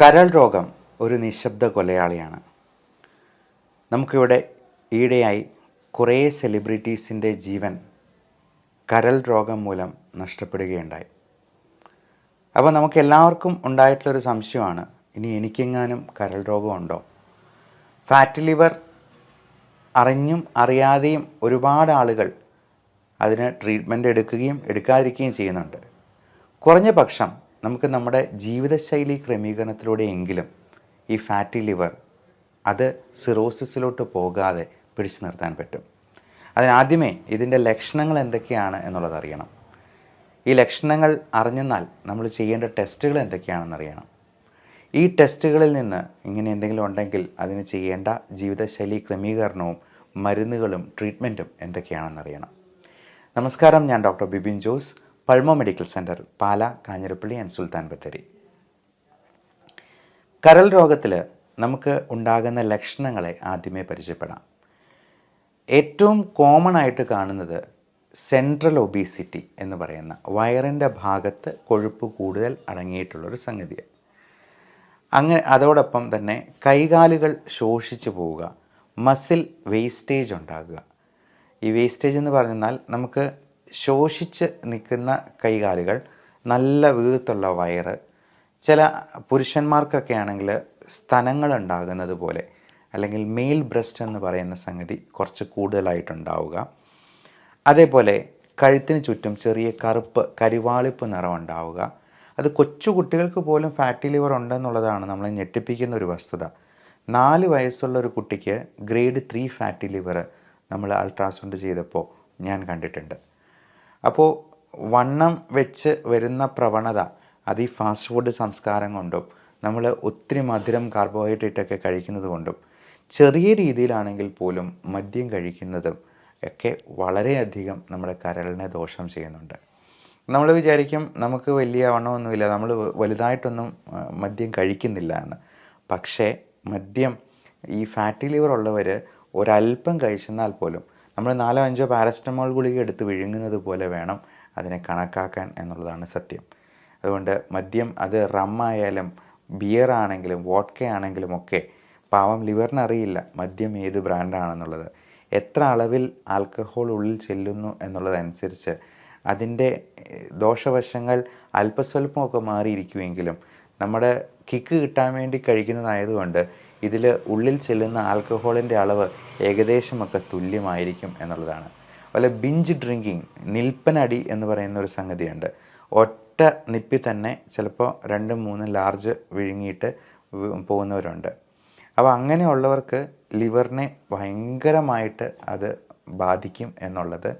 കരൾ രോഗം ഒരു നിശബ്ദ കൊലയാളിയാണ്. നമുക്കിവിടെ ഈയിടെയായി കുറേ സെലിബ്രിറ്റീസിൻ്റെ ജീവൻ കരൾ രോഗം മൂലം നഷ്ടപ്പെടുകയുണ്ടായി. അപ്പോൾ നമുക്കെല്ലാവർക്കും ഉണ്ടായിട്ടുള്ളൊരു സംശയമാണ്, ഇനി എനിക്കെങ്ങാനും കരൾ രോഗമുണ്ടോ? ഫാറ്റി ലിവർ അറിഞ്ഞും അറിയാതെയും ഒരുപാട് ആളുകൾ അതിന് ട്രീറ്റ്മെൻറ്റ് എടുക്കുകയും എടുക്കാതിരിക്കുകയും ചെയ്യുന്നുണ്ട്. കുറഞ്ഞ പക്ഷം നമുക്ക് നമ്മുടെ ജീവിതശൈലി ക്രമീകരണത്തിലൂടെയെങ്കിലും ഈ ഫാറ്റി ലിവർ അത് സിറോസിസിലോട്ട് പോകാതെ പിടിച്ചു നിർത്താൻ പറ്റും. അതിനാദ്യമേ ഇതിൻ്റെ ലക്ഷണങ്ങൾ എന്തൊക്കെയാണ് എന്നുള്ളത് അറിയണം. ഈ ലക്ഷണങ്ങൾ അറിഞ്ഞെന്നാൽ നമ്മൾ ചെയ്യേണ്ട ടെസ്റ്റുകൾ എന്തൊക്കെയാണെന്നറിയണം. ഈ ടെസ്റ്റുകളിൽ നിന്ന് ഇങ്ങനെ എന്തെങ്കിലും ഉണ്ടെങ്കിൽ അതിന് ചെയ്യേണ്ട ജീവിതശൈലി ക്രമീകരണവും മരുന്നുകളും ട്രീറ്റ്മെൻറ്റും എന്തൊക്കെയാണെന്നറിയണം. നമസ്കാരം, ഞാൻ doctor Bibin Jose, pulmo medical centre, Pala, Kanjirappally and Sultan Bathery. കരൾ രോഗത്തിൽ നമുക്ക് ഉണ്ടാകുന്ന ലക്ഷണങ്ങളെ ആദ്യമേ പരിചയപ്പെടാം. ഏറ്റവും കോമൺ ആയിട്ട് കാണുന്നത് സെൻട്രൽ ഒബീസിറ്റി എന്ന് പറയുന്ന വയറിൻ്റെ ഭാഗത്ത് കൊഴുപ്പ് കൂടുതൽ അടങ്ങിയിട്ടുള്ളൊരു സംഗതിയാണ്. അതോടൊപ്പം തന്നെ കൈകാലുകൾ ശോഷിച്ചു പോവുക, മസിൽ വേസ്റ്റേജ് ഉണ്ടാകുക. ഈ വേസ്റ്റേജ് എന്ന് പറഞ്ഞാൽ നമുക്ക് ശോഷിച്ച് നിൽക്കുന്ന കൈകാലുകൾ, നല്ല വീർത്തുള്ള വയറ്, ചില പുരുഷന്മാർക്കൊക്കെ ആണെങ്കിൽ സ്തനങ്ങൾ ഉണ്ടാകുന്നത് പോലെ, അല്ലെങ്കിൽ മെയിൽ ബ്രസ്റ്റ് എന്ന് പറയുന്ന സംഗതി കുറച്ച് കൂടുതലായിട്ടുണ്ടാവുക. അതേപോലെ കഴുത്തിന് ചുറ്റും ചെറിയ കറുപ്പ് കരിവാളിപ്പ് നിറം ഉണ്ടാവുക. അത് കൊച്ചു കുട്ടികൾക്ക് പോലും ഫാറ്റി ലിവർ ഉണ്ടെന്നുള്ളതാണ് നമ്മളെ ഞെട്ടിപ്പിക്കുന്ന ഒരു വസ്തുത. 4 വയസ്സുള്ള ഒരു കുട്ടിക്ക് ഗ്രേഡ് 3 ഫാറ്റി ലിവർ നമ്മൾ അൾട്രാസൗണ്ട് ചെയ്തപ്പോൾ ഞാൻ കണ്ടിട്ടുണ്ട്. അപ്പോൾ വണ്ണം വെച്ച് വരുന്ന പ്രവണത അത് ഈ ഫാസ്റ്റ് ഫുഡ് സംസ്കാരം കൊണ്ടും നമ്മൾ ഒത്തിരി മധുരം കാർബോഹൈഡ്രേറ്റൊക്കെ കഴിക്കുന്നത് കൊണ്ടും ചെറിയ രീതിയിലാണെങ്കിൽ പോലും മദ്യം കഴിക്കുന്നതും ഒക്കെ വളരെയധികം നമ്മുടെ കരളിനെ ദോഷം ചെയ്യുന്നുണ്ട്. നമ്മൾ വിചാരിക്കും നമുക്ക് വലിയ വണ്ണമൊന്നുമില്ല, നമ്മൾ വലുതായിട്ടൊന്നും മദ്യം കഴിക്കുന്നില്ല എന്ന്. പക്ഷേ മദ്യം ഈ ഫാറ്റി ലിവർ ഉള്ളവർ ഒരല്പം കഴിച്ചെന്നാൽ പോലും നമ്മൾ 4-5 പാരസ്റ്റമോൾ ഗുളിക എടുത്ത് വിഴുങ്ങുന്നത് പോലെ വേണം അതിനെ കണക്കാക്കാൻ എന്നുള്ളതാണ് സത്യം. അതുകൊണ്ട് മദ്യം അത് റമ്മായാലും ബിയർ ആണെങ്കിലും വോഡ്ക ആണെങ്കിലും ഒക്കെ പാവം ലിവറിനറിയില്ല മദ്യം ഏത് ബ്രാൻഡാണെന്നുള്ളത്. എത്ര അളവിൽ ആൽക്കഹോൾ ഉള്ളിൽ ചെല്ലുന്നു എന്നുള്ളതനുസരിച്ച് അതിൻ്റെ ദോഷവശങ്ങൾ അല്പസ്വല്പമൊക്കെ മാറിയിരിക്കുമെങ്കിലും നമ്മുടെ കിക്ക് കിട്ടാൻ വേണ്ടി കഴിക്കുന്നതായതുകൊണ്ട് ഇതിൽ ഉള്ളിൽ ചെല്ലുന്ന ആൽക്കഹോളിൻ്റെ അളവ് ഏകദേശമൊക്കെ തുല്യമായിരിക്കും എന്നുള്ളതാണ്. അതുപോലെ ബിഞ്ച് ഡ്രിങ്കിങ്, നിൽപ്പനടി എന്ന് പറയുന്ന ഒരു സംഗതിയുണ്ട്. ഒറ്റ നിപ്പിൽ തന്നെ ചിലപ്പോൾ 2-3 ലാർജ് വിഴുങ്ങിയിട്ട് പോകുന്നവരുണ്ട്. അപ്പോൾ അങ്ങനെയുള്ളവർക്ക് ലിവറിനെ ഭയങ്കരമായിട്ട് അത് ബാധിക്കും എന്നുള്ളത്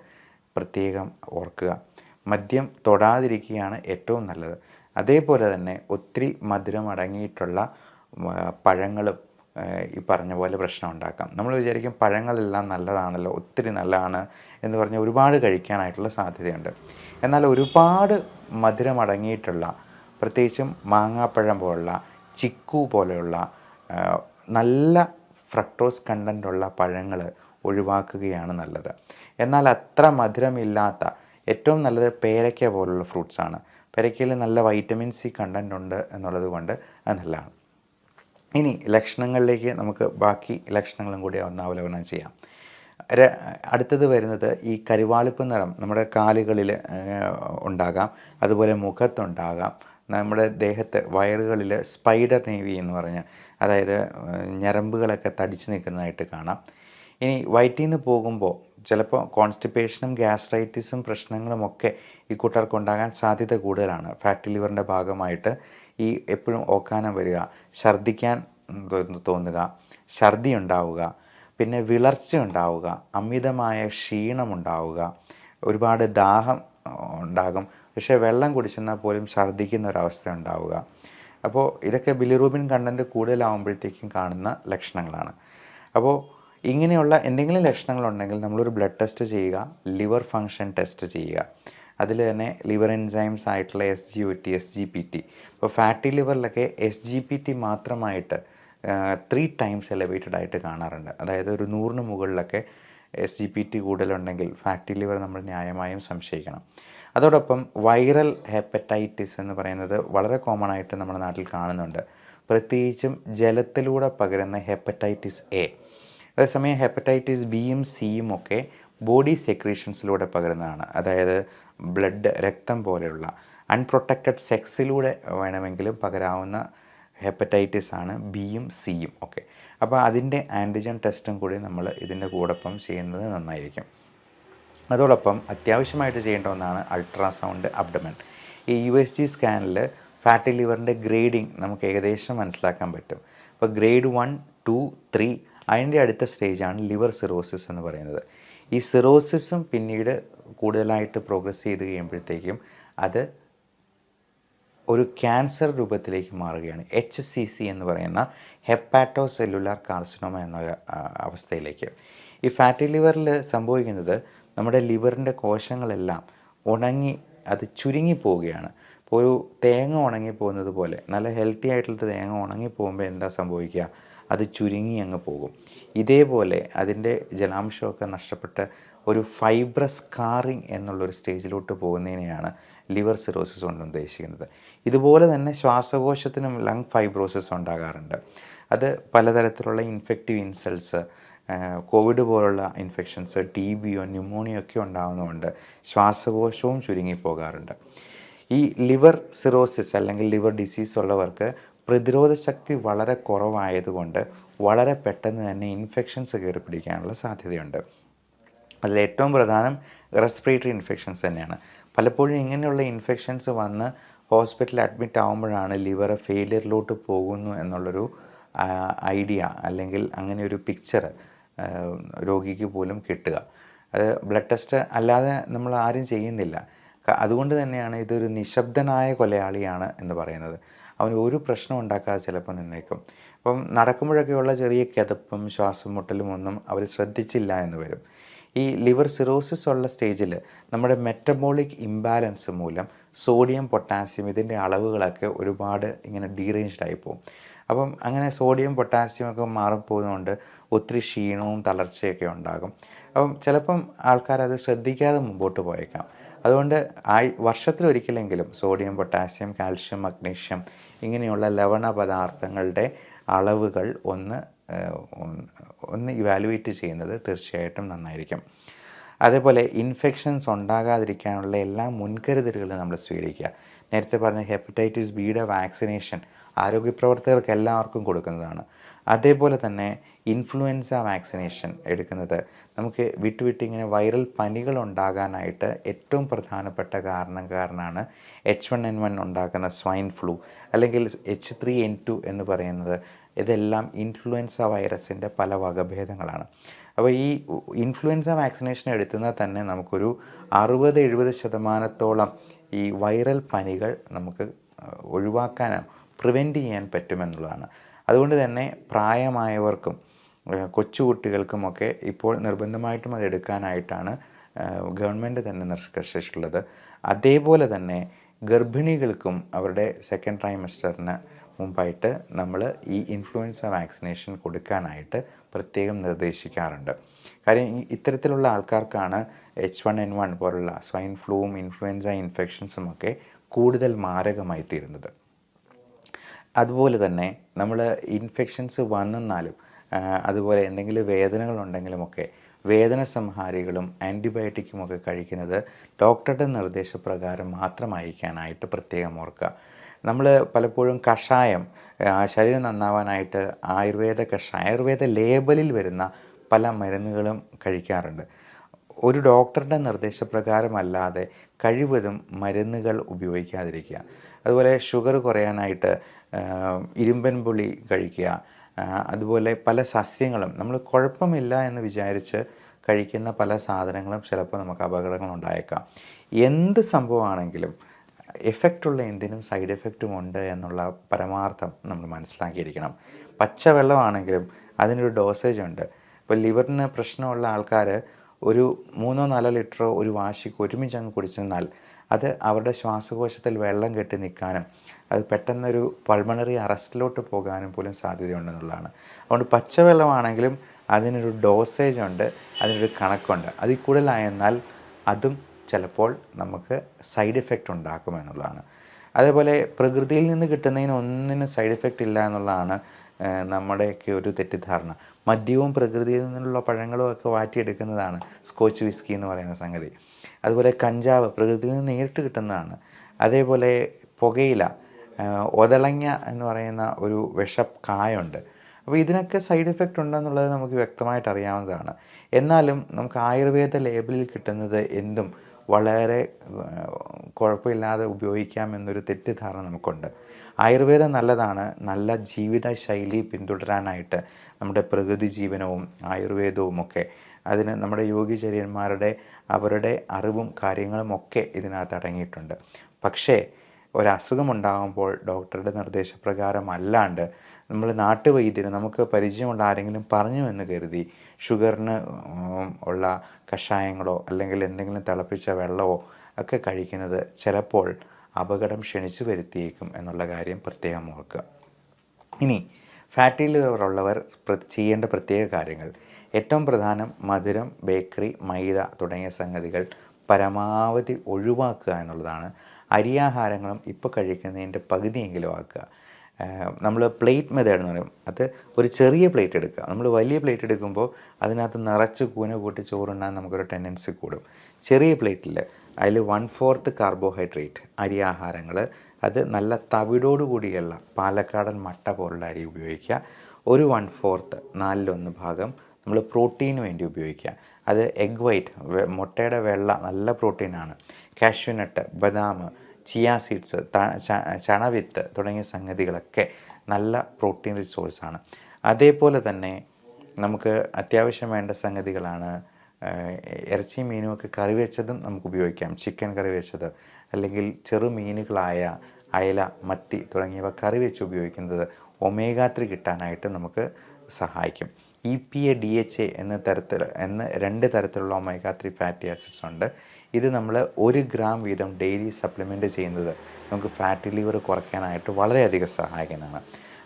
പ്രത്യേകം ഓർക്കുക. മദ്യം തൊടാതിരിക്കുകയാണ് ഏറ്റവും നല്ലത്. അതേപോലെ തന്നെ ഒത്തിരി മധുരം അടങ്ങിയിട്ടുള്ള പഴങ്ങളും ഈ പറഞ്ഞ പോലെ പ്രശ്നം ഉണ്ടാക്കാം. നമ്മൾ വിചാരിക്കും പഴങ്ങളെല്ലാം നല്ലതാണല്ലോ, ഒത്തിരി നല്ലതാണ് എന്ന് പറഞ്ഞ് ഒരുപാട് കഴിക്കാനായിട്ടുള്ള സാധ്യതയുണ്ട്. എന്നാൽ ഒരുപാട് മധുരം അടങ്ങിയിട്ടുള്ള, പ്രത്യേകിച്ചും മാങ്ങാപ്പഴം പോലുള്ള, ചിക്കു പോലെയുള്ള നല്ല ഫ്രക്ടോസ് കണ്ടൻ്റുള്ള പഴങ്ങൾ ഒഴിവാക്കുകയാണ് നല്ലത്. എന്നാൽ അത്ര മധുരമില്ലാത്ത ഏറ്റവും നല്ലത് പേരയ്ക്ക പോലുള്ള ഫ്രൂട്ട്സാണ്. പേരയ്ക്കയിൽ നല്ല വൈറ്റമിൻ സി കണ്ടൻ്റ് ഉണ്ട് എന്നുള്ളത് കൊണ്ട് അത് നല്ലതാണ്. ഇനി ലക്ഷണങ്ങളിലേക്ക് നമുക്ക് ബാക്കി ലക്ഷണങ്ങളും കൂടി ഒന്ന് അവലോകനം ചെയ്യാം. അടുത്തത് വരുന്നത് ഈ കരിവാളിപ്പ് നിറം നമ്മുടെ കാലുകളിൽ ഉണ്ടാകാം, അതുപോലെ മുഖത്തുണ്ടാകാം, നമ്മുടെ ദേഹത്ത് വയറുകളിൽ സ്പൈഡർ നേവി എന്ന് പറഞ്ഞ്, അതായത് ഞരമ്പുകളൊക്കെ തടിച്ച് നിൽക്കുന്നതായിട്ട് കാണാം. ഇനി വയറ്റിൽ നിന്ന് പോകുമ്പോൾ ചിലപ്പോൾ കോൺസ്റ്റിപ്പേഷനും ഗ്യാസ്ട്രൈറ്റിസും പ്രശ്നങ്ങളുമൊക്കെ ഈ കൂട്ടർക്കുണ്ടാകാൻ സാധ്യത കൂടുതലാണ്. ഫാറ്റി ലിവറിൻ്റെ ഭാഗമായിട്ട് ഈ എപ്പോഴും ഓക്കാനം വരിക, ഛർദ്ദിക്കാൻ തോന്നുക, ഛർദി ഉണ്ടാവുക, പിന്നെ വിളർച്ച ഉണ്ടാവുക, അമിതമായ ക്ഷീണമുണ്ടാവുക, ഒരുപാട് ദാഹം ഉണ്ടാകും, പക്ഷേ വെള്ളം കുടിച്ചെന്നാൽ പോലും ഛർദ്ദിക്കുന്ന ഒരവസ്ഥ ഉണ്ടാവുക. അപ്പോൾ ഇതൊക്കെ ബിലിറൂബിൻ കണ്ടൻറ്റ് കൂടുതലാവുമ്പോഴത്തേക്കും കാണുന്ന ലക്ഷണങ്ങളാണ്. അപ്പോൾ ഇങ്ങനെയുള്ള എന്തെങ്കിലും ലക്ഷണങ്ങളുണ്ടെങ്കിൽ നമ്മളൊരു ബ്ലഡ് ടെസ്റ്റ് ചെയ്യുക, ലിവർ ഫങ്ഷൻ ടെസ്റ്റ് ചെയ്യുക. അതിൽ തന്നെ ലിവർ എൻസൈംസ് ആയിട്ടുള്ള SGOT, SGPT. ഇപ്പോൾ ഫാറ്റി ലിവറിലൊക്കെ SGPT മാത്രമായിട്ട് 3 times എലവേറ്റഡ് ആയിട്ട് കാണാറുണ്ട്. അതായത് ഒരു 100-ന് മുകളിലൊക്കെ SGPT കൂടുതലുണ്ടെങ്കിൽ ഫാറ്റി ലിവർ നമ്മൾ ന്യായമായും സംശയിക്കണം. അതോടൊപ്പം വൈറൽ ഹെപ്പറ്റൈറ്റിസ് എന്ന് പറയുന്നത് വളരെ കോമൺ ആയിട്ട് നമ്മുടെ നാട്ടിൽ കാണുന്നുണ്ട്. പ്രത്യേകിച്ചും ജലത്തിലൂടെ പകരുന്ന ഹെപ്പറ്റൈറ്റിസ് എ. അതേസമയം ഹെപ്പറ്റൈറ്റിസ് ബിയും സിയും ഒക്കെ ബോഡി സെക്രീഷൻസിലൂടെ പകരുന്നതാണ്. അതായത് ബ്ലഡ്, രക്തം പോലെയുള്ള അൺപ്രൊട്ടക്റ്റഡ് സെക്സിലൂടെ വേണമെങ്കിലും പകരാവുന്ന ഹെപ്പറ്റൈറ്റിസ് ആണ് ബിയും സിയും ഒക്കെ. അപ്പോൾ അതിൻ്റെ ആൻറ്റിജൻ ടെസ്റ്റും കൂടി നമ്മൾ ഇതിൻ്റെ കൂടൊപ്പം ചെയ്യുന്നത് നന്നായിരിക്കും. അതോടൊപ്പം അത്യാവശ്യമായിട്ട് ചെയ്യേണ്ട ഒന്നാണ് അൾട്രാസൗണ്ട് അബ്ഡമൻ. ഈ USG സ്കാനിൽ ഫാറ്റി ലിവറിൻ്റെ ഗ്രേഡിങ് നമുക്ക് ഏകദേശം മനസ്സിലാക്കാൻ പറ്റും. അപ്പോൾ ഗ്രേഡ് 1, 2, 3 അതിൻ്റെ അടുത്ത സ്റ്റേജാണ് ലിവർ സിറോസിസ് എന്ന് പറയുന്നത്. ഈ സിറോസിസും പിന്നീട് കൂടുതലായിട്ട് പ്രോഗ്രസ് ചെയ്ത് കഴിയുമ്പോഴത്തേക്കും അത് ഒരു ക്യാൻസർ രൂപത്തിലേക്ക് മാറുകയാണ്. HCC എന്ന് പറയുന്ന ഹെപ്പാറ്റോ സെല്ലുലാർ കാർസിനോമ എന്നൊരു അവസ്ഥയിലേക്ക്. ഈ ഫാറ്റി ലിവറിൽ സംഭവിക്കുന്നത് നമ്മുടെ ലിവറിൻ്റെ കോശങ്ങളെല്ലാം ഉണങ്ങി അത് ചുരുങ്ങിപ്പോവുകയാണ്. ഇപ്പോൾ ഒരു തേങ്ങ ഉണങ്ങിപ്പോകുന്നത് പോലെ, നല്ല ഹെൽത്തി ആയിട്ടുള്ള തേങ്ങ ഉണങ്ങിപ്പോകുമ്പോൾ എന്താ സംഭവിക്കുക? അത് ചുരുങ്ങി അങ്ങ് പോകും. ഇതേപോലെ അതിൻ്റെ ജലാംശമൊക്കെ നഷ്ടപ്പെട്ട് ഒരു ഫൈബ്രസ് സ്കാറിങ് എന്നുള്ളൊരു സ്റ്റേജിലോട്ട് പോകുന്നതിനെയാണ് ലിവർ സിറോസിസ് കൊണ്ട് ഉദ്ദേശിക്കുന്നത്. ഇതുപോലെ തന്നെ ശ്വാസകോശത്തിനും ലങ് ഫൈബ്രോസിസ് ഉണ്ടാകാറുണ്ട്. അത് പലതരത്തിലുള്ള ഇൻഫെക്റ്റീവ് ഇൻസൾട്ട്സ്, കോവിഡ് പോലുള്ള ഇൻഫെക്ഷൻസ്, TBയോ ന്യൂമോണിയോ ഒക്കെ ഉണ്ടാകുന്നതുകൊണ്ട് ശ്വാസകോശവും ചുരുങ്ങിപ്പോകാറുണ്ട്. ഈ ലിവർ സിറോസിസ് അല്ലെങ്കിൽ ലിവർ ഡിസീസ് ഉള്ളവർക്ക് പ്രതിരോധ ശക്തി വളരെ കുറവായതുകൊണ്ട് വളരെ പെട്ടെന്ന് തന്നെ ഇൻഫെക്ഷൻസ് കയറി പിടിക്കാനുള്ള സാധ്യതയുണ്ട്. അതിലേറ്റവും പ്രധാനം റെസ്പിറേറ്ററി ഇൻഫെക്ഷൻസ് തന്നെയാണ്. പലപ്പോഴും ഇങ്ങനെയുള്ള ഇൻഫെക്ഷൻസ് വന്ന് ഹോസ്പിറ്റലിൽ അഡ്മിറ്റ് ആകുമ്പോഴാണ് ലിവർ ഫെയിലിയറിലോട്ട് പോകുന്നു എന്നുള്ളൊരു ഐഡിയ അല്ലെങ്കിൽ അങ്ങനെ ഒരു പിക്ചർ രോഗിക്ക് പോലും കിട്ടുക. അത് ബ്ലഡ് ടെസ്റ്റ് അല്ലാതെ നമ്മൾ ആരും ചെയ്യുന്നില്ല. അതുകൊണ്ട് തന്നെയാണ് ഇതൊരു നിശബ്ദനായ കൊലയാളിയാണ് എന്ന് പറയുന്നത്. അവന് ഒരു പ്രശ്നം ഉണ്ടാക്കാതെ ചിലപ്പോൾ നിന്നേക്കും. അപ്പം നടക്കുമ്പോഴൊക്കെയുള്ള ചെറിയ കിതപ്പും ശ്വാസം മുട്ടലും ഒന്നും അവർ ശ്രദ്ധിച്ചില്ല എന്ന് വരും. ഈ ലിവർ സിറോസിസ് ഉള്ള സ്റ്റേജിൽ നമ്മുടെ മെറ്റബോളിക് ഇംബാലൻസ് മൂലം സോഡിയം, പൊട്ടാസ്യം ഇതിൻ്റെ അളവുകളൊക്കെ ഒരുപാട് ഇങ്ങനെ ഡീറേഞ്ച്ഡ് ആയി പോകും. അപ്പം അങ്ങനെ സോഡിയം, പൊട്ടാസ്യം ഒക്കെ മാറിപ്പോകുന്നതുകൊണ്ട് ഒത്തിരി ക്ഷീണവും തളർച്ചയൊക്കെ ഉണ്ടാകും. അപ്പം ചിലപ്പം ആൾക്കാരത് ശ്രദ്ധിക്കാതെ മുമ്പോട്ട് പോയേക്കാം. അതുകൊണ്ട് വർഷത്തിലൊരിക്കലെങ്കിലും സോഡിയം, പൊട്ടാസ്യം, കാൽഷ്യം, മഗ്നീഷ്യം ഇങ്ങനെയുള്ള ലവണ പദാർത്ഥങ്ങളുടെ അളവുകൾ ഒന്ന് ഇവാലുവേറ്റ് ചെയ്യുന്നത് തീർച്ചയായിട്ടും നന്നായിരിക്കും. അതേപോലെ ഇൻഫെക്ഷൻസ് ഉണ്ടാകാതിരിക്കാനുള്ള എല്ലാ മുൻകരുതലുകളും നമ്മൾ സ്വീകരിക്കുക. നേരത്തെ പറഞ്ഞ ഹെപ്പറ്റൈറ്റിസ് ബിയുടെ വാക്സിനേഷൻ ആരോഗ്യപ്രവർത്തകർക്ക് എല്ലാവർക്കും കൊടുക്കുന്നതാണ്. അതേപോലെ തന്നെ ഇൻഫ്ലുവൻസ വാക്സിനേഷൻ എടുക്കുന്നത് നമുക്ക് വിട്ടുവിട്ടിങ്ങനെ വൈറൽ പനികൾ ഉണ്ടാകാനായിട്ട് ഏറ്റവും പ്രധാനപ്പെട്ട കാരണക്കാരനാണ് H1N1 ഉണ്ടാക്കുന്ന സ്വൈൻ ഫ്ലൂ അല്ലെങ്കിൽ H3N2 എന്ന് പറയുന്നത്. ഇതെല്ലാം ഇൻഫ്ലുവൻസ വൈറസിൻ്റെ പല വകഭേദങ്ങളാണ്. അപ്പോൾ ഈ ഇൻഫ്ലുവൻസ വാക്സിനേഷൻ എടുത്തുന്നാൽ തന്നെ നമുക്കൊരു 60-70% ഈ വൈറൽ പനികൾ നമുക്ക് ഒഴിവാക്കാനോ പ്രിവെൻറ്റ് ചെയ്യാൻ പറ്റുമെന്നുള്ളതാണ്. അതുകൊണ്ട് തന്നെ പ്രായമായവർക്കും കൊച്ചുകുട്ടികൾക്കുമൊക്കെ ഇപ്പോൾ നിർബന്ധമായിട്ടും അത് എടുക്കാനായിട്ടാണ് ഗവൺമെൻറ് തന്നെ നിർദ്ദേശിച്ചിട്ടുള്ളത്. അതേപോലെ തന്നെ ഗർഭിണികൾക്കും അവരുടെ സെക്കൻഡ് ട്രൈമസ്റ്ററിന് മുമ്പായിട്ട് നമ്മൾ ഈ ഇൻഫ്ലുവൻസ വാക്സിനേഷൻ കൊടുക്കാനായിട്ട് പ്രത്യേകം നിർദ്ദേശിക്കാറുണ്ട്. കാര്യം ഇത്തരത്തിലുള്ള ആൾക്കാർക്കാണ് H1N1 പോലുള്ള സ്വൈൻ ഫ്ലൂവും ഇൻഫ്ലുവൻസ ഇൻഫെക്ഷൻസും ഒക്കെ കൂടുതൽ മാരകമായി തീരുന്നത്. അതുപോലെ തന്നെ നമ്മൾ ഇൻഫെക്ഷൻസ് വന്നെന്നാലും അതുപോലെ എന്തെങ്കിലും വേദനകളുണ്ടെങ്കിലുമൊക്കെ വേദന സംഹാരികളും ആൻറ്റിബയോട്ടിക്കുമൊക്കെ കഴിക്കുന്നത് ഡോക്ടറുടെ നിർദ്ദേശപ്രകാരം മാത്രമായിരിക്കാനായിട്ട് പ്രത്യേകം ഓർക്കുക. നമ്മൾ പലപ്പോഴും കഷായം ശരീരം നന്നാവാനായിട്ട് ആയുർവേദ ലേബലിൽ വരുന്ന പല മരുന്നുകളും കഴിക്കാറുണ്ട്. ഒരു ഡോക്ടറുടെ നിർദ്ദേശപ്രകാരമല്ലാതെ കഴിവതും മരുന്നുകൾ ഉപയോഗിക്കാതിരിക്കുക. അതുപോലെ ഷുഗർ കുറയാനായിട്ട് ഇരുമ്പൻ പുളി കഴിക്കുക. അതുപോലെ പല സസ്യങ്ങളും നമ്മൾ കുഴപ്പമില്ല എന്ന് വിചാരിച്ച് കഴിക്കുന്ന പല സാധനങ്ങളും ചിലപ്പോൾ നമുക്ക് അപകടങ്ങളുണ്ടായേക്കാം. എന്ത് സംഭവമാണെങ്കിലും എഫക്റ്റുള്ള എന്തിനും സൈഡ് എഫക്റ്റും ഉണ്ട് എന്നുള്ള പരമാർത്ഥം നമ്മൾ മനസ്സിലാക്കിയിരിക്കണം. പച്ചവെള്ളമാണെങ്കിലും അതിനൊരു ഡോസേജ് ഉണ്ട്. ഇപ്പോൾ ലിവറിന് പ്രശ്നമുള്ള ആൾക്കാർ ഒരു 3-4 ലിറ്ററോ ഒരു വാശിക്ക് ഒരുമിച്ച് അങ്ങ് കുടിച്ചെന്നാൽ അത് അവരുടെ ശ്വാസകോശത്തിൽ വെള്ളം കെട്ടി നിൽക്കാനും അത് പെട്ടെന്നൊരു പൾമണറി അറസ്റ്റിലോട്ട് പോകാനും പോലും സാധ്യതയുണ്ടെന്നുള്ളതാണ്. അതുകൊണ്ട് പച്ചവെള്ളമാണെങ്കിലും അതിനൊരു ഡോസേജ് ഉണ്ട്, അതിനൊരു കണക്കുണ്ട്. അതിൽ കൂടുതലായെന്നാൽ അതും ചിലപ്പോൾ നമുക്ക് സൈഡ് എഫക്റ്റ് ഉണ്ടാക്കുമെന്നുള്ളതാണ്. അതേപോലെ പ്രകൃതിയിൽ നിന്ന് കിട്ടുന്നതിന് ഒന്നിനും സൈഡ് എഫക്റ്റ് ഇല്ല എന്നുള്ളതാണ് നമ്മുടെയൊക്കെ ഒരു തെറ്റിദ്ധാരണ. മദ്യവും പ്രകൃതിയിൽ നിന്നുള്ള പഴങ്ങളും ഒക്കെ വാറ്റിയെടുക്കുന്നതാണ് സ്കോച്ച് വിസ്കി എന്ന് പറയുന്ന സംഗതി. അതുപോലെ കഞ്ചാവ് പ്രകൃതിയിൽ നിന്ന് നേരിട്ട് കിട്ടുന്നതാണ്. അതേപോലെ പുകയില, ഒതളങ്ങ എന്ന് പറയുന്ന ഒരു വിഷക്കായുണ്ട്. അപ്പോൾ ഇതിനൊക്കെ സൈഡ് എഫക്റ്റ് ഉണ്ടെന്നുള്ളത് നമുക്ക് വ്യക്തമായിട്ട് അറിയാവുന്നതാണ്. എന്നാലും നമുക്ക് ആയുർവേദ ലേബലിൽ കിട്ടുന്നത് എന്തും വളരെ കുഴപ്പമില്ലാതെ ഉപയോഗിക്കാം എന്നൊരു തെറ്റിദ്ധാരണ നമുക്കുണ്ട്. ആയുർവേദം നല്ലതാണ്. നല്ല ജീവിതശൈലി പിന്തുടരാനായിട്ട് നമ്മുടെ പ്രകൃതി ജീവനവും ആയുർവേദവും ഒക്കെ അതിന് നമ്മുടെ യോഗിചര്യന്മാരുടെ അവരുടെ അറിവും കാര്യങ്ങളും ഒക്കെ ഇതിനകത്ത് അടങ്ങിയിട്ടുണ്ട്. പക്ഷേ ഒരസുഖമുണ്ടാകുമ്പോൾ ഡോക്ടറുടെ നിർദ്ദേശപ്രകാരം അല്ലാണ്ട് നമ്മൾ നാട്ടുവൈദ്യന് നമുക്ക് പരിചയമുള്ള ആരെങ്കിലും പറഞ്ഞു എന്ന് കരുതി ഷുഗറിന് ഉള്ള കഷായങ്ങളോ അല്ലെങ്കിൽ എന്തെങ്കിലും തിളപ്പിച്ച വെള്ളമോ ഒക്കെ കഴിക്കുന്നത് ചിലപ്പോൾ അപകടം ക്ഷണിച്ചു വരുത്തിയേക്കും എന്നുള്ള കാര്യം പ്രത്യേകം ഓർക്കുക. ഇനി ഫാറ്റി ലിവർ ഉള്ളവർ ചെയ്യേണ്ട പ്രത്യേക കാര്യങ്ങൾ: ഏറ്റവും പ്രധാനം മധുരം, ബേക്കറി, മൈദ തുടങ്ങിയ സംഗതികൾ പരമാവധി ഒഴിവാക്കുക എന്നുള്ളതാണ്. അരിയാഹാരങ്ങളും ഇപ്പോൾ കഴിക്കുന്നതിൻ്റെ പകുതിയെങ്കിലും ആക്കുക. നമ്മൾ പ്ലേറ്റ് മെത്തേഡ് എന്ന് പറയും. അത് ഒരു ചെറിയ പ്ലേറ്റ് എടുക്കുക. നമ്മൾ വലിയ പ്ലേറ്റ് എടുക്കുമ്പോൾ അതിനകത്ത് നിറച്ച് കൂന കൂട്ടി ചോറുണ്ടാൻ നമുക്കൊരു ടെൻഡൻസി കൂടും. ചെറിയ പ്ലേറ്റിൽ അതിൽ 1/4 കാർബോഹൈഡ്രേറ്റ് അരിയാഹാരങ്ങൾ, അത് നല്ല തവിടോടുകൂടിയുള്ള പാലക്കാടൻ മട്ട പോലുള്ള അരി ഉപയോഗിക്കുക. ഒരു 1/4 4/1 ഭാഗം നമ്മൾ പ്രോട്ടീന് വേണ്ടി ഉപയോഗിക്കുക. അത് എഗ് വൈറ്റ്, മുട്ടയുടെ വെള്ള നല്ല പ്രോട്ടീനാണ്. കാഷ്യൂനട്ട്, ബദാം, ചിയ സീഡ്സ്, ചണവിത്ത് തുടങ്ങിയ സംഗതികളൊക്കെ നല്ല പ്രോട്ടീൻ റിസോഴ്സാണ്. അതേപോലെ തന്നെ നമുക്ക് അത്യാവശ്യം വേണ്ട സംഗതികളാണ് ഇറച്ചി മീനുമൊക്കെ കറി വെച്ചതും നമുക്ക് ഉപയോഗിക്കാം. ചിക്കൻ കറി വെച്ചത് അല്ലെങ്കിൽ ചെറുമീനുകളായ അയല, മത്തി തുടങ്ങിയവ കറി വെച്ച് ഉപയോഗിക്കുന്നത് ഒമേഗ 3 കിട്ടാനായിട്ട് നമുക്ക് സഹായിക്കും. EPA, DHA എന്ന 2 തരത്തിലുള്ള ഒമേഗ 3 ഫാറ്റി ആസിഡ്സ് ഉണ്ട്. ഇത് നമ്മൾ 1 ഗ്രാം വീതം ഡെയിലി സപ്ലിമെൻറ്റ് ചെയ്യുന്നത് നമുക്ക് ഫാറ്റി ലിവർ കുറയ്ക്കാനായിട്ട് വളരെയധികം സഹായിക്കുന്നതാണ്.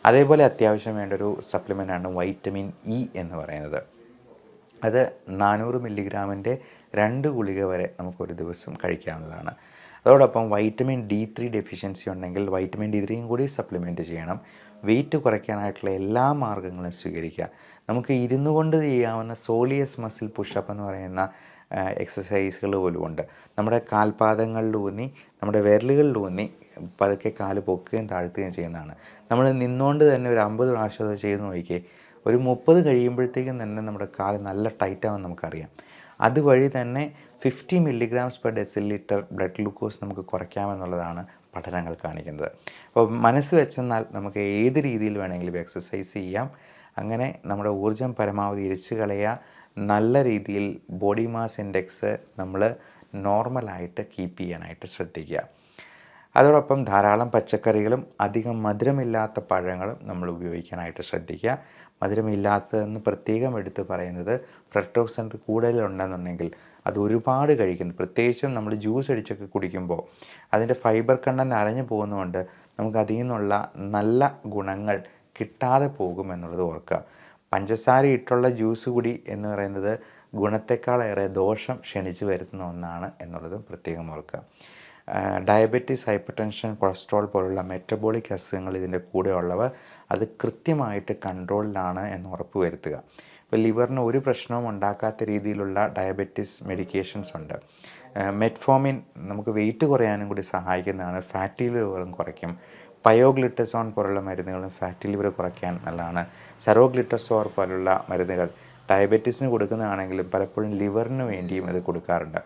അതേപോലെ അത്യാവശ്യം വേണ്ട ഒരു സപ്ലിമെൻ്റാണ് വൈറ്റമിൻ ഇ എന്ന് പറയുന്നത്. അത് 400 മില്ലിഗ്രാമിൻ്റെ 2 ഗുളിക വരെ നമുക്കൊരു ദിവസം കഴിക്കാവുന്നതാണ്. അതോടൊപ്പം വൈറ്റമിൻ D3 ഡെഫിഷ്യൻസി ഉണ്ടെങ്കിൽ വൈറ്റമിൻ D3 കൂടി സപ്ലിമെൻറ്റ് ചെയ്യണം. വെയിറ്റ് കുറയ്ക്കാനായിട്ടുള്ള എല്ലാ മാർഗ്ഗങ്ങളും സ്വീകരിക്കുക. നമുക്ക് ഇരുന്നു കൊണ്ട് ചെയ്യാവുന്ന സോളിയസ് മസിൽ പുഷപ്പ് എന്ന് പറയുന്ന എക്സസൈസുകൾ പോലും ഉണ്ട്. നമ്മുടെ കാൽപാദങ്ങളിലൂന്നി നമ്മുടെ വിരലുകളിലൂന്നി പതുക്കെ കാല് പൊക്കുകയും താഴ്ത്തുകയും ചെയ്യുന്നതാണ്. നമ്മൾ നിന്നുകൊണ്ട് തന്നെ ഒരു 50 പ്രാവശ്യം അത് ചെയ്ത് നോക്കിയേ, ഒരു 30 കഴിയുമ്പോഴത്തേക്കും തന്നെ നമ്മുടെ കാല് നല്ല ടൈറ്റാകുമെന്ന് നമുക്കറിയാം. അതുവഴി തന്നെ 50 mg/dL ബ്ലഡ് ഗ്ലൂക്കോസ് നമുക്ക് കുറയ്ക്കാമെന്നുള്ളതാണ് പഠനങ്ങൾ കാണിക്കുന്നത്. അപ്പോൾ മനസ്സ് വെച്ചെന്നാൽ നമുക്ക് ഏത് രീതിയിൽ വേണമെങ്കിലും എക്സസൈസ് ചെയ്യാം. അങ്ങനെ നമ്മുടെ ഊർജ്ജം പരമാവധി ഇരിച്ചു കളയുക. നല്ല രീതിയിൽ ബോഡി മാസ് ഇൻഡെക്സ് നമ്മൾ നോർമലായിട്ട് കീപ്പ് ചെയ്യാനായിട്ട് ശ്രദ്ധിക്കുക. അതോടൊപ്പം ധാരാളം പച്ചക്കറികളും അധികം മധുരമില്ലാത്ത പഴങ്ങളും നമ്മൾ ഉപയോഗിക്കാനായിട്ട് ശ്രദ്ധിക്കുക. മധുരമില്ലാത്തതെന്ന് പ്രത്യേകം എടുത്ത് പറയുന്നത് ഫ്രക്ടോസ് കൂടുതലുണ്ടെന്നുണ്ടെങ്കിൽ അത് ഒരുപാട് കഴിക്കുന്നത്, പ്രത്യേകിച്ചും നമ്മൾ ജ്യൂസ് അടിച്ചൊക്കെ കുടിക്കുമ്പോൾ അതിൻ്റെ ഫൈബർ കണ്ടൻറ്റ് അരഞ്ഞു പോകുന്നതുകൊണ്ട് നമുക്ക് അതിൽ നിന്നുള്ള നല്ല ഗുണങ്ങൾ കിട്ടാതെ പോകുമെന്നുള്ളത് ഓർക്കുക. പഞ്ചസാര ഇട്ടുള്ള ജ്യൂസ് കുടി എന്ന് പറയുന്നത് ഗുണത്തെക്കാളേറെ ദോഷം ക്ഷണിച്ചു വരുത്തുന്ന ഒന്നാണ് എന്നുള്ളതും പ്രത്യേകം ഓർക്കുക. ഡയബറ്റീസ്, ഹൈപ്പർ ടെൻഷൻ, കൊളസ്ട്രോൾ പോലുള്ള മെറ്റബോളിക് അസുഖങ്ങൾ ഇതിൻ്റെ കൂടെ ഉള്ളവർ അത് കൃത്യമായിട്ട് കൺട്രോളിലാണ് എന്ന് ഉറപ്പ് വരുത്തുക. ഇപ്പോൾ ലിവറിന് ഒരു പ്രശ്നവും ഉണ്ടാക്കാത്ത രീതിയിലുള്ള ഡയബറ്റീസ് മെഡിക്കേഷൻസ് ഉണ്ട്. മെറ്റ്ഫോമിൻ നമുക്ക് വെയിറ്റ് കുറയാനും കൂടി സഹായിക്കുന്നതാണ്. ഫാറ്റി ലിവറും കുറയ്ക്കും. പയോഗ്ലിറ്റസോൺ പോലുള്ള മരുന്നുകളും ഫാറ്റി ലിവർ കുറയ്ക്കാൻ നല്ലതാണ്. സറോഗ്ലിറ്റസോർ പോലുള്ള മരുന്നുകൾ ഡയബറ്റീസിന് കൊടുക്കുന്നതാണെങ്കിലും പലപ്പോഴും ലിവറിന് വേണ്ടിയും ഇത് കൊടുക്കാറുണ്ട്.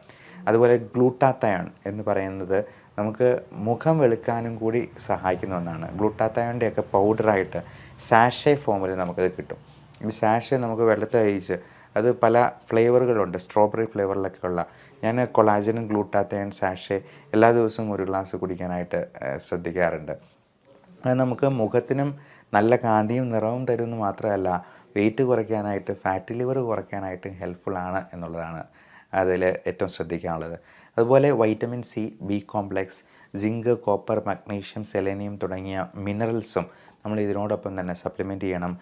അതുപോലെ ഗ്ലൂട്ടാത്തയോൺ എന്ന് പറയുന്നത് നമുക്ക് മുഖം വെളുക്കാനും കൂടി സഹായിക്കുന്ന ഒന്നാണ്. ഗ്ലൂട്ടാത്തയോണിൻ്റെയൊക്കെ പൗഡറായിട്ട് സാഷേ ഫോമിൽ നമുക്കത് കിട്ടും. ഈ സാഷേ നമുക്ക് വെള്ളത്തിൽ അരിച്ച്, അത് പല ഫ്ലേവറുകളുണ്ട്, സ്ട്രോബെറി ഫ്ലേവറിലൊക്കെ ഉള്ള. ഞാൻ കൊളാജനും ഗ്ലൂട്ടാത്തയോൺ സാഷേ എല്ലാ ദിവസവും ഒരു ഗ്ലാസ് കുടിക്കാനായിട്ട് ശ്രദ്ധിക്കാറുണ്ട്. അത് നമുക്ക് മുഖത്തിനും നല്ല കാന്തിയും നിറവും തരുമെന്ന് മാത്രമല്ല വെയിറ്റ് കുറയ്ക്കാനായിട്ട്, ഫാറ്റി ലിവർ കുറയ്ക്കാനായിട്ട് ഹെൽപ്ഫുള്ളാണ് എന്നുള്ളതാണ് അതിൽ ഏറ്റവും ശ്രദ്ധിക്കാനുള്ളത്. അതുപോലെ vitamin C, B complex, zinc, copper, magnesium, selenium തുടങ്ങിയ മിനറൽസും നമ്മൾ ഇതിനോടൊപ്പം തന്നെ സപ്ലിമെൻറ്റ് ചെയ്യണം.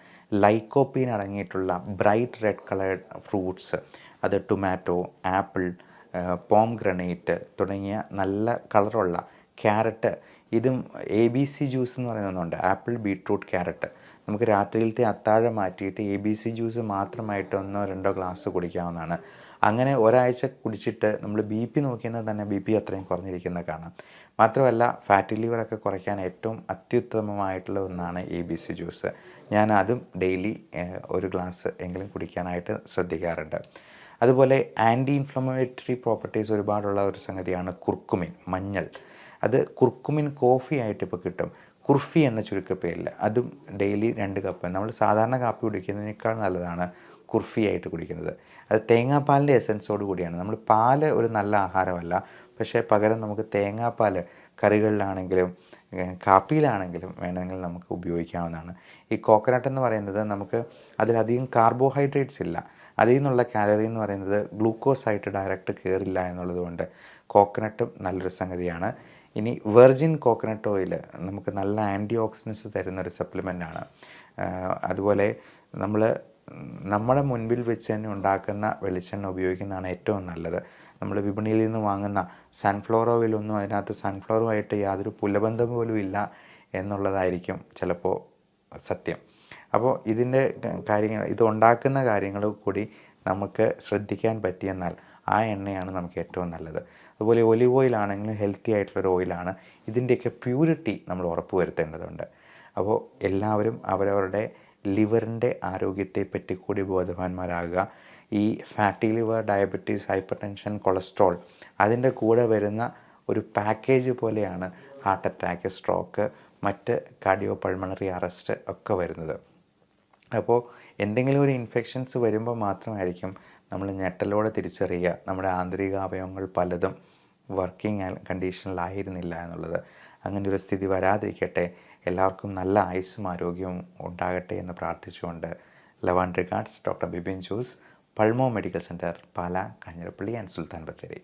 ലൈക്കോപ്പീൻ അടങ്ങിയിട്ടുള്ള ബ്രൈറ്റ് റെഡ് കളേർഡ് ഫ്രൂട്ട്സ്, അത് ടൊമാറ്റോ, ആപ്പിൾ, പോംഗ്രനേറ്റ് തുടങ്ങിയ നല്ല കളറുള്ള ക്യാരറ്റ്, ഇതും ABC ജ്യൂസ് എന്ന് പറയുന്ന ഒന്നുണ്ട്, ആപ്പിൾ ബീട്രൂട്ട് ക്യാരറ്റ്. നമുക്ക് രാത്രിയിലത്തെ അത്താഴം മാറ്റിയിട്ട് ABC ജ്യൂസ് മാത്രമായിട്ട് 1-2 ഗ്ലാസ് കുടിക്കാവുന്നതാണ്. അങ്ങനെ ഒരാഴ്ച കുടിച്ചിട്ട് നമ്മൾ BP നോക്കിയാൽ തന്നെ BP അത്രയും കുറഞ്ഞിരിക്കുന്നത് കാണാം. മാത്രമല്ല ഫാറ്റി ലിവറൊക്കെ കുറയ്ക്കാൻ ഏറ്റവും അത്യുത്തമമായിട്ടുള്ള ഒന്നാണ് ABC ജ്യൂസ്. ഞാൻ അതും ഡെയിലി 1 ഗ്ലാസ് എങ്കിലും കുടിക്കാനായിട്ട് ശ്രദ്ധിക്കാറുണ്ട്. അതുപോലെ ആൻറ്റി ഇൻഫ്ലമേറ്ററി പ്രോപ്പർട്ടീസ് ഒരുപാടുള്ള ഒരു സംഗതിയാണ് കുർക്കുമിൻ, മഞ്ഞൾ. അത് കുർക്കുമിൻ കോഫി ആയിട്ട് ഇപ്പോൾ കിട്ടും, കുർഫി എന്ന ചുരുക്കപ്പേരിൽ. അതും ഡെയിലി 2 കപ്പ്. നമ്മൾ സാധാരണ കാപ്പി കുടിക്കുന്നതിനേക്കാൾ നല്ലതാണ് കുർഫി ആയിട്ട് കുടിക്കുന്നത്. അത് തേങ്ങാപ്പാലിൻ്റെ എസൻസോട് കൂടിയാണ്. നമ്മൾ പാല് ഒരു നല്ല ആഹാരമല്ല, പക്ഷേ പകരം നമുക്ക് തേങ്ങാപ്പാൽ കറികളിലാണെങ്കിലും കാപ്പിയിലാണെങ്കിലും വേണമെങ്കിൽ നമുക്ക് ഉപയോഗിക്കാവുന്നതാണ്. ഈ കോക്കനട്ട് എന്ന് പറയുന്നത് നമുക്ക് അതിലധികം കാർബോഹൈഡ്രേറ്റ്സ് ഇല്ല, അതിൽ നിന്നുള്ള കാലറി എന്ന് പറയുന്നത് ഗ്ലൂക്കോസ് ആയിട്ട് ഡയറക്റ്റ് കയറില്ല എന്നുള്ളത് കൊണ്ട് കോക്കനട്ടും നല്ലൊരു സംഗതിയാണ്. ഇനി വെർജിൻ കോക്കനട്ട് ഓയിൽ നമുക്ക് നല്ല ആൻറ്റി ഓക്സിഡൻസ് തരുന്നൊരു സപ്ലിമെൻ്റാണ്. അതുപോലെ നമ്മുടെ മുൻപിൽ വെച്ച് തന്നെ ഉണ്ടാക്കുന്ന വെളിച്ചെണ്ണ ഉപയോഗിക്കുന്നതാണ് ഏറ്റവും നല്ലത്. നമ്മൾ വിപണിയിൽ നിന്ന് വാങ്ങുന്ന സൺഫ്ലവർ ഓയിലൊന്നും അതിനകത്ത് സൺഫ്ലവറുമായിട്ട് യാതൊരു പുലബന്ധം പോലും ഇല്ല എന്നുള്ളതായിരിക്കും ചിലപ്പോൾ സത്യം. അപ്പോൾ ഇതിൻ്റെ കാര്യങ്ങൾ, ഇത് ഉണ്ടാക്കുന്ന കാര്യങ്ങൾ കൂടി നമുക്ക് ശ്രദ്ധിക്കാൻ പറ്റിയെന്നാൽ ആ എണ്ണയാണ് നമുക്ക് ഏറ്റവും നല്ലത്. അതുപോലെ ഒലിവ് ഓയിലാണെങ്കിലും ഹെൽത്തി ആയിട്ടുള്ളൊരു ഓയിലാണ്. ഇതിൻ്റെയൊക്കെ പ്യൂരിറ്റി നമ്മൾ ഉറപ്പുവരുത്തേണ്ടതുണ്ട്. അപ്പോൾ എല്ലാവരും അവരവരുടെ ലിവറിൻ്റെ ആരോഗ്യത്തെപ്പറ്റി കൂടി ബോധവാന്മാരാകുക. ഈ fatty liver, diabetes, hyper tension, cholesterol അതിൻ്റെ കൂടെ വരുന്ന ഒരു പാക്കേജ് പോലെയാണ് ഹാർട്ട് അറ്റാക്ക്, സ്ട്രോക്ക്, മറ്റ് കാർഡിയോ പൾമണറി അറസ്റ്റ് ഒക്കെ വരുന്നത്. അപ്പോൾ എന്തെങ്കിലും ഒരു ഇൻഫെക്ഷൻസ് വരുമ്പോൾ മാത്രമായിരിക്കും നമ്മൾ ഞെട്ടലോടെ തിരിച്ചറിയുക നമ്മുടെ ആന്തരിക അവയവങ്ങൾ പലതും വർക്കിംഗ് കണ്ടീഷനിലായിരുന്നില്ല എന്നുള്ളത്. അങ്ങനെ ഒരു സ്ഥിതി വരാതിരിക്കട്ടെ. എല്ലാവർക്കും നല്ല ആയുസ്സും ആരോഗ്യവും ഉണ്ടാകട്ടെ എന്ന് പ്രാർത്ഥിച്ചുകൊണ്ട് love and regards, doctor Bipin Jose, pulmo medical centre, Pala, Kanjirappally and Sultan Bathery.